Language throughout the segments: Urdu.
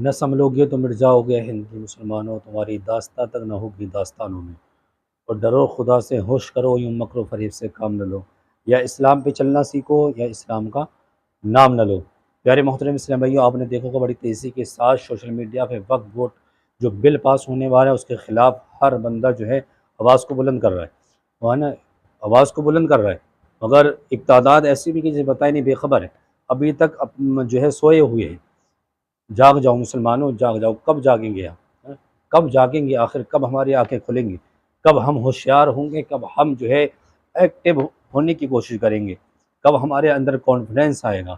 نہ سنبھلو گے تو مٹ جاؤ گے ہند کے مسلمانوں، تمہاری داستان تک نہ ہوگی داستانوں میں۔ اور ڈرو خدا سے، ہوش کرو، یوں مکر و فریب سے کام نہ لو، یا اسلام پہ چلنا سیکھو یا اسلام کا نام نہ لو۔ پیارے محترم اسلام بھائیو، آپ نے دیکھا کہ بڑی تیزی کے ساتھ سوشل میڈیا پہ وقت ووٹ جو بل پاس ہونے والا ہے اس کے خلاف ہر بندہ جو ہے آواز کو بلند کر رہا ہے، وہ ہے نا، آواز کو بلند کر رہا ہے، مگر ایک تعداد ایسی بھی کہ جسے پتہ ہی نہیں، بے خبر ہے، ابھی تک جو ہے سوئے ہوئے ہیں۔ جاگ جاؤ مسلمانوں، جاگ جاؤ، کب جاگیں گے ہم؟ کب جاگیں گے آخر؟ کب ہماری آنکھیں کھلیں گی؟ کب ہم ہوشیار ہوں گے؟ کب ہم جو ہے ایکٹیو ہونے کی کوشش کریں گے؟ کب ہمارے اندر کانفیڈنس آئے گا؟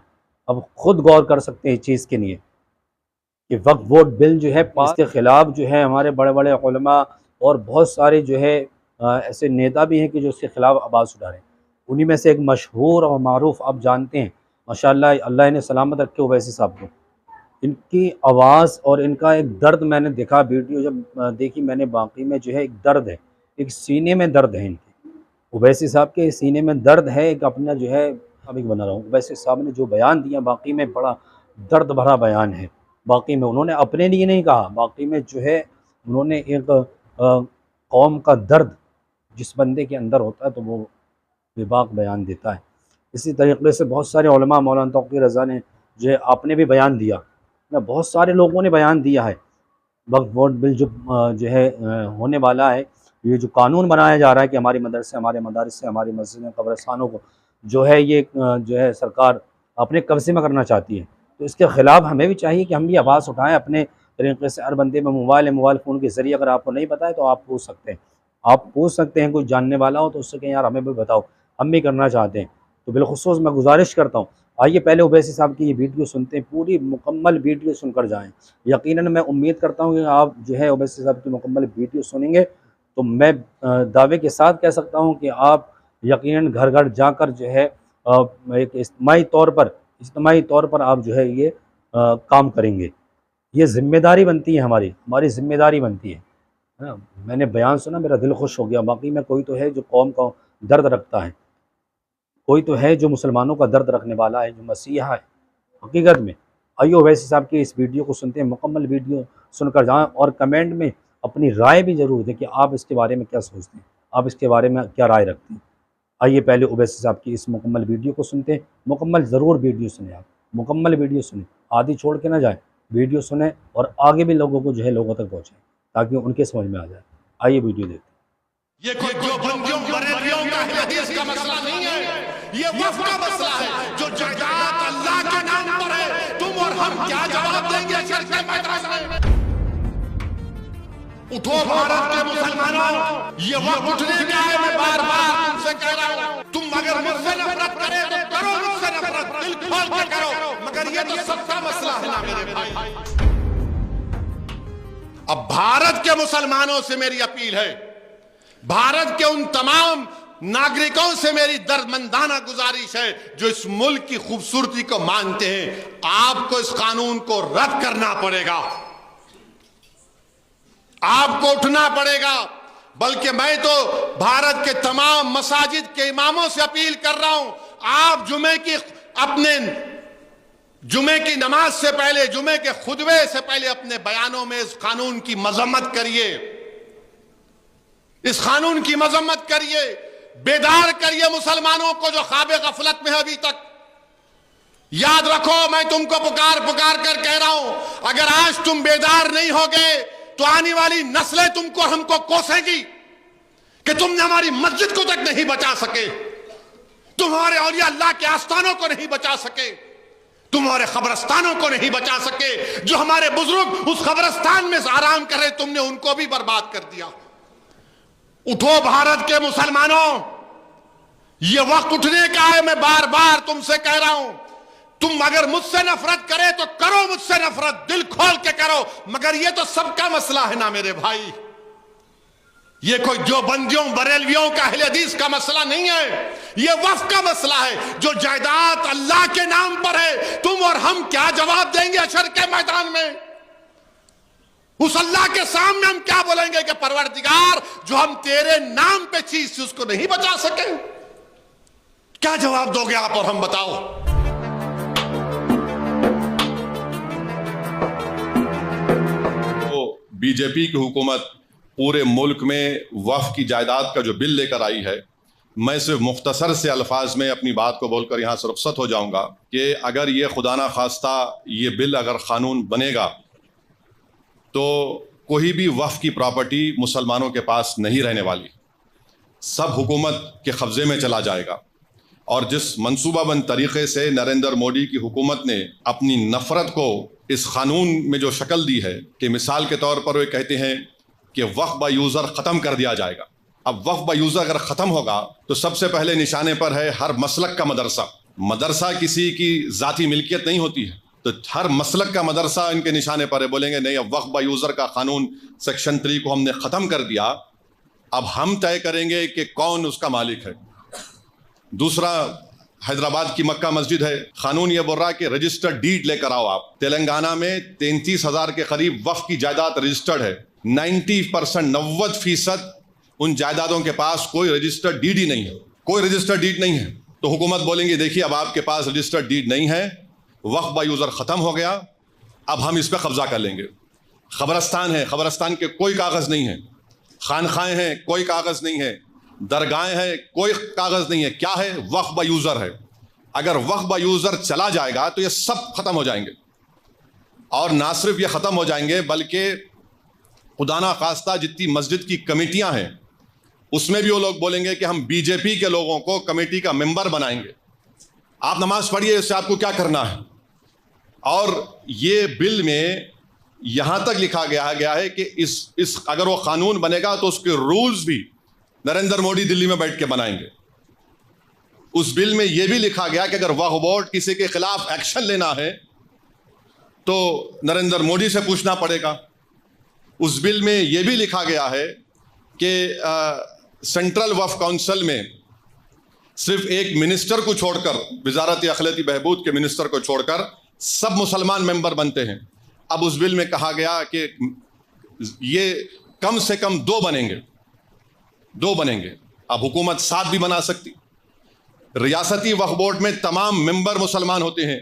اب خود غور کر سکتے ہیں اس چیز کے لیے کہ وقت ووٹ بل جو ہے اس کے خلاف جو ہے ہمارے بڑے بڑے علماء اور بہت سارے جو ہے ایسے نیتا بھی ہیں کہ جو اس کے خلاف آواز اٹھا رہے ہیں۔ انہی میں سے ایک مشہور اور معروف آپ جانتے ہیں، ماشاءاللہ اللہ انہیں سلامت رکھے، اویسی صاحب کو، ان کی آواز اور ان کا ایک درد میں نے دیکھا، ویڈیو جب دیکھی میں نے، باقی میں جو ہے ایک درد ہے، ایک سینے میں درد ہے ان کے، اویسی صاحب کے سینے میں درد ہے، ایک اپنا جو ہے ابھی بنا رہا ہوں، اویسی صاحب نے جو بیان دیا باقی میں بڑا درد بھرا بیان ہے۔ باقی میں انہوں نے اپنے لیے نہیں کہا، باقی میں جو ہے انہوں نے ایک قوم کا درد جس بندے کے اندر ہوتا ہے تو وہ بے باک بیان دیتا ہے۔ اسی طریقے سے بہت سارے علماء، مولانا توقیر رضا نے جو ہے آپ نے بھی بیان دیا، بہت سارے لوگوں نے بیان دیا ہے۔ وقت ووٹ بل جو ہے ہونے والا ہے، یہ جو قانون بنایا جا رہا ہے کہ ہماری مدرسے، ہمارے مدارس سے، ہماری مسجدیں، قبرستانوں کو جو ہے یہ جو ہے سرکار اپنے قبضے میں کرنا چاہتی ہے، تو اس کے خلاف ہمیں بھی چاہیے کہ ہم بھی آواز اٹھائیں اپنے طریقے سے۔ ہر بندے میں موبائل فون کے ذریعے، اگر آپ کو نہیں پتہ ہے تو آپ پوچھ سکتے ہیں، کوئی جاننے والا ہو تو اس سے کہیں یار ہمیں بھی بتاؤ، ہم بھی کرنا چاہتے ہیں۔ تو بالخصوص میں گزارش کرتا ہوں، آئیے پہلے اویسی صاحب کی یہ ویڈیو سنتے ہیں، پوری مکمل ویڈیو سن کر جائیں۔ یقیناً میں امید کرتا ہوں کہ آپ جو ہے اویسی صاحب کی مکمل ویڈیو سنیں گے تو میں دعوے کے ساتھ کہہ سکتا ہوں کہ آپ یقیناً گھر گھر جا کر جو ہے ایک اجتماعی طور پر آپ جو ہے یہ کام کریں گے۔ یہ ذمہ داری بنتی ہے، ہماری ذمہ داری بنتی ہے نا۔ میں نے بیان سنا، میرا دل خوش ہو گیا۔ باقی میں کوئی تو ہے جو قوم کا درد رکھتا ہے، کوئی تو ہے جو مسلمانوں کا درد رکھنے والا ہے، جو مسیحا ہے حقیقت میں۔ آئیے اویسی صاحب کی اس ویڈیو کو سنتے ہیں، مکمل ویڈیو سن کر جائیں، اور کمنٹ میں اپنی رائے بھی ضرور دیں کہ آپ اس کے بارے میں کیا سوچتے ہیں، آپ اس کے بارے میں کیا رائے رکھتے ہیں۔ آئیے پہلے اویسی صاحب کی اس مکمل ویڈیو کو سنتے ہیں، مکمل ضرور ویڈیو سنیں، آپ مکمل ویڈیو سنیں، آدھی چھوڑ کے نہ جائیں، ویڈیو سنیں اور آگے بھی لوگوں کو جو ہے لوگوں تک پہنچائیں تاکہ ان کے سمجھ میں آ جائے۔ آئیے ویڈیو دیکھتے ہیں۔ یہ کوئی جو بندیوں بریلیوں کا اہل حدیث کا مسئلہ نہیں ہے، یہ وفد کا مسئلہ ہے جو جائیداد اللہ کے نام پر ہے۔ تم اور ہم کیا جواب دیں گے شر کے میدان میں؟ اٹھو بھارت کے مسلمانوں، یہ وقت اٹھنے کا ہے، میں بار بار تم سے کہہ رہا ہوں، تم اگر مجھ سے نفرت کرے تو کرو مجھ سے نفرت، دل کھول کے کرو، مگر یہ تو سب کا مسئلہ ہے نا میرے بھائی۔ اب بھارت کے مسلمانوں سے میری اپیل ہے، بھارت کے ان تمام ناگرکوں سے میری دردمندانہ گزارش ہے جو اس ملک کی خوبصورتی کو مانتے ہیں، آپ کو اس قانون کو رد کرنا پڑے گا، آپ کو اٹھنا پڑے گا۔ بلکہ میں تو بھارت کے تمام مساجد کے اماموں سے اپیل کر رہا ہوں، آپ جمعے کی نماز سے پہلے، جمعے کے خطبے سے پہلے اپنے بیانوں میں اس قانون کی مذمت کریے، اس قانون کی مذمت کریے، بیدار کریے مسلمانوں کو جو خواب غفلت میں ہے ابھی تک۔ یاد رکھو، میں تم کو پکار کر کہہ رہا ہوں، اگر آج تم بیدار نہیں ہوگے تو آنے والی نسلیں ہم کو کوسیں گی کہ تم نے ہماری مسجد کو تک نہیں بچا سکے، تم ہمارے اولیاء اللہ کے آستانوں کو نہیں بچا سکے، تم ہمارے قبرستانوں کو نہیں بچا سکے، جو ہمارے بزرگ اس قبرستان میں آرام کر رہے تم نے ان کو بھی برباد کر دیا۔ اٹھو بھارت کے مسلمانوں، یہ وقت اٹھنے کا ہے، میں بار بار تم سے کہہ رہا ہوں، تم اگر مجھ سے نفرت کرے تو کرو مجھ سے نفرت، دل کھول کے کرو، مگر یہ تو سب کا مسئلہ ہے نا میرے بھائی۔ یہ کوئی جو بندیوں بریلویوں کا اہل حدیث کا مسئلہ نہیں ہے، یہ وفد کا مسئلہ ہے جو جائیداد اللہ کے نام پر ہے۔ تم اور ہم کیا جواب دیں گے حشر کے میدان میں؟ اس اللہ کے سامنے ہم کیا بولیں گے کہ پروردگار، جو ہم تیرے نام پہ چیز تھی اس کو نہیں بچا سکے؟ کیا جواب دو گے آپ اور ہم؟ بتاؤ۔ بی جے پی کی حکومت پورے ملک میں وقف کی جائیداد کا جو بل لے کر آئی ہے، میں صرف مختصر سے الفاظ میں اپنی بات کو بول کر یہاں سے رخصت ہو جاؤں گا کہ اگر یہ خدا نہ خواستہ یہ بل اگر قانون بنے گا تو کوئی بھی وقف کی پراپرٹی مسلمانوں کے پاس نہیں رہنے والی، سب حکومت کے قبضے میں چلا جائے گا۔ اور جس منصوبہ بند طریقے سے نریندر مودی کی حکومت نے اپنی نفرت کو اس قانون میں جو شکل دی ہے کہ مثال کے طور پر وہ کہتے ہیں کہ وقف با یوزر ختم کر دیا جائے گا۔ اب وقف با یوزر اگر ختم ہوگا تو سب سے پہلے نشانے پر ہے ہر مسلک کا مدرسہ۔ مدرسہ کسی کی ذاتی ملکیت نہیں ہوتی ہے، تو ہر مسلک کا مدرسہ ان کے نشانے پر ہے۔ بولیں گے نہیں، اب وقف با یوزر کا قانون سیکشن 3 کو ہم نے ختم کر دیا، اب ہم طے کریں گے کہ کون اس کا مالک ہے۔ دوسرا، حیدرآباد کی مکہ مسجد ہے، قانون یہ بول رہا ہے کہ رجسٹرڈ ڈیڈ لے کر آؤ آپ۔ تلنگانہ میں 33,000 کے قریب وقف کی جائیداد رجسٹرڈ ہے، 90% ان جائیدادوں کے پاس کوئی رجسٹرڈ ڈیڈ ہی نہیں ہے، کوئی رجسٹرڈ ڈیڈ نہیں ہے۔ تو حکومت بولیں گے دیکھیے اب آپ کے پاس رجسٹرڈ ڈیڈ نہیں ہے، وقف با یوزر ختم ہو گیا، اب ہم اس پہ قبضہ کر لیں گے۔ قبرستان ہے، قبرستان کے کوئی کاغذ نہیں ہے، خانقاہیں ہیں، کوئی کاغذ نہیں ہے، درگاہیں ہیں، کوئی کاغذ نہیں ہے، کیا ہے؟ وقف با یوزر ہے۔ اگر وقف با یوزر چلا جائے گا تو یہ سب ختم ہو جائیں گے، اور نہ صرف یہ ختم ہو جائیں گے بلکہ خدا نہ خواستہ جتنی مسجد کی کمیٹیاں ہیں اس میں بھی وہ لوگ بولیں گے کہ ہم بی جے پی کے لوگوں کو کمیٹی کا ممبر بنائیں گے، آپ نماز پڑھیے، اس سے آپ کو کیا کرنا ہے۔ اور یہ بل میں یہاں تک لکھا گیا ہے کہ اس اگر وہ قانون بنے گا تو اس کے رولز بھی نریندر مودی دلی میں بیٹھ کے بنائیں گے۔ اس بل میں یہ بھی لکھا گیا کہ اگر وقف بورڈ کسی کے خلاف ایکشن لینا ہے تو نریندر مودی سے پوچھنا پڑے گا۔ اس بل میں یہ بھی لکھا گیا ہے کہ سینٹرل وقف کونسل میں صرف ایک منسٹر کو چھوڑ کر، وزارت اقلیتی بہبود کے منسٹر کو چھوڑ کر سب مسلمان ممبر بنتے ہیں۔ اب اس بل میں کہا گیا کہ یہ کم سے کم 2 بنیں گے، اب حکومت 7 بھی بنا سکتی۔ ریاستی وقف بورڈ میں تمام ممبر مسلمان ہوتے ہیں،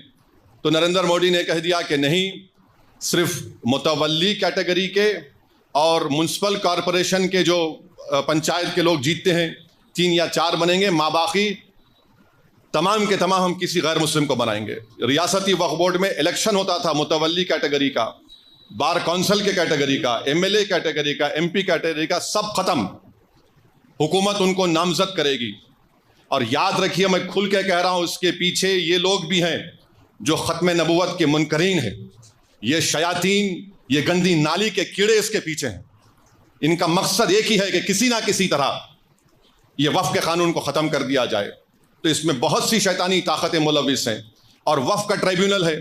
تو نریندر مودی نے کہہ دیا کہ نہیں، صرف متولی کیٹیگری کے اور میونسپل کارپوریشن کے جو پنچایت کے لوگ جیتتے ہیں 3 یا 4 بنیں گے، باقی تمام کے تمام ہم کسی غیر مسلم کو بنائیں گے۔ ریاستی وقف بورڈ میں الیکشن ہوتا تھا متولی کیٹیگری کا، بار کونسل کے کیٹیگری کا، MLA کیٹیگری کا، MP کیٹیگری کا، سب ختم۔ حکومت ان کو نامزد کرے گی۔ اور یاد رکھیے، میں کھل کے کہہ رہا ہوں، اس کے پیچھے یہ لوگ بھی ہیں جو ختم نبوت کے منکرین ہیں، یہ شیاطین، یہ گندی نالی کے کیڑے اس کے پیچھے ہیں۔ ان کا مقصد ایک ہی ہے کہ کسی نہ کسی طرح یہ وقف کے قانون کو ختم کر دیا جائے۔ تو اس میں بہت سی شیطانی طاقتیں ملوث ہیں۔ اور وقف کا ٹریبیونل ہے،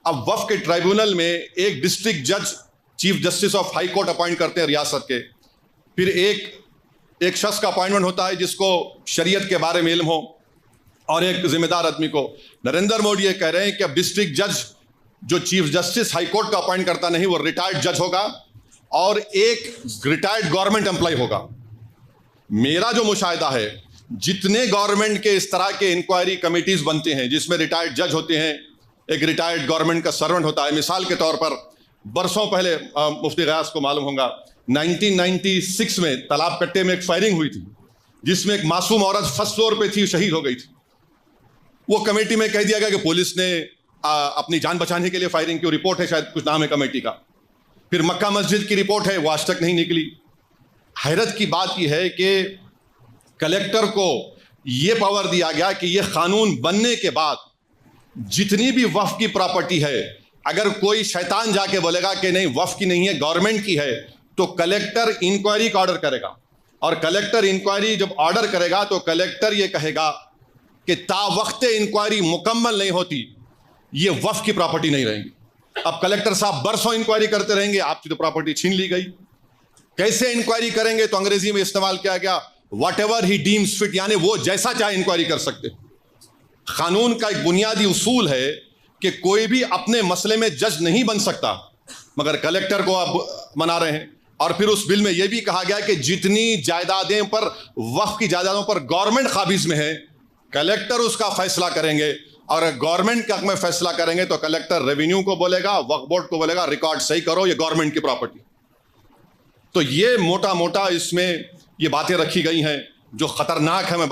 اب وقف کے ٹریبیونل میں ایک ڈسٹرکٹ جج chief justice of high court appoint کرتے ہیں ریاست کے، پھر ایک شخص کا اپوائنٹمنٹ ہوتا ہے جس کو شریعت کے بارے میں علم ہو، اور ایک ذمہ دار آدمی کو۔ نریندر مودی یہ کہہ رہے ہیں کہ اب ڈسٹرکٹ جج جو چیف جسٹس ہائی کورٹ کا اپوائنٹ کرتا نہیں، وہ ریٹائرڈ جج ہوگا، اور ایک ریٹائرڈ گورنمنٹ امپلائی ہوگا۔ میرا جو مشاہدہ ہے، جتنے گورنمنٹ کے اس طرح کے انکوائری کمیٹیز بنتے ہیں جس میں ریٹائرڈ جج ہوتے ہیں، ایک ریٹائرڈ گورنمنٹ کا سرونٹ ہوتا ہے۔ مثال کے طور پر برسوں پہلے مفتی غیاث کو معلوم ہوگا 1996 میں تالاب کٹے میں ایک فائرنگ ہوئی تھی جس میں ایک معصوم عورت فرسٹ فلور پہ تھی، شہید ہو گئی تھی۔ وہ کمیٹی میں کہہ دیا گیا کہ پولیس نے اپنی جان بچانے کے لیے فائرنگ کی، رپورٹ ہے، شاید کچھ نام ہے کمیٹی کا۔ پھر مکہ مسجد کی رپورٹ ہے، وہ آج تک نہیں نکلی۔ حیرت کی بات یہ ہے کہ کلیکٹر کو یہ پاور دیا گیا کہ یہ قانون بننے کے بعد جتنی بھی وقف کی پراپرٹی ہے، اگر کوئی شیطان جا کے بولے گا کہ نہیں وقف کی نہیں ہے، گورنمنٹ کی ہے، تو کلیکٹر انکوائری کا آرڈر کرے گا۔ اور کلیکٹر انکوائری جب آرڈر کرے گا تو کلیکٹر یہ کہے گا کہ تا وقت انکوائری مکمل نہیں ہوتی یہ وقف کی پراپرٹی نہیں رہیں گی۔ اب کلیکٹر صاحب برسوں انکوائری کرتے رہیں گے، آپ کی تو پراپرٹی چھین لی گئی۔ کیسے انکوائری کریں گے؟ تو انگریزی میں استعمال کیا گیا whatever he deems fit, یعنی وہ جیسا چاہے انکوائری کر سکتے۔ قانون کا ایک بنیادی اصول ہے کہ کوئی بھی اپنے مسئلے میں جج نہیں بن سکتا، مگر کلیکٹر کو آپ منا رہے ہیں۔ اور پھر اس بل میں یہ بھی کہا گیا کہ جتنی جائیدادیں پر وقف کی جائیدادوں پر گورنمنٹ قابض میں ہے، کلیکٹر اس کا فیصلہ کریں گے، اور اگر گورنمنٹ کے حق میں فیصلہ کریں گے تو کلیکٹر ریونیو کو بولے گا، وقف بورڈ کو بولے گا ریکارڈ صحیح کرو، یہ گورنمنٹ کی پراپرٹی۔ تو یہ موٹا موٹا اس میں یہ باتیں رکھی گئی ہیں جو خطرناک ہے. میں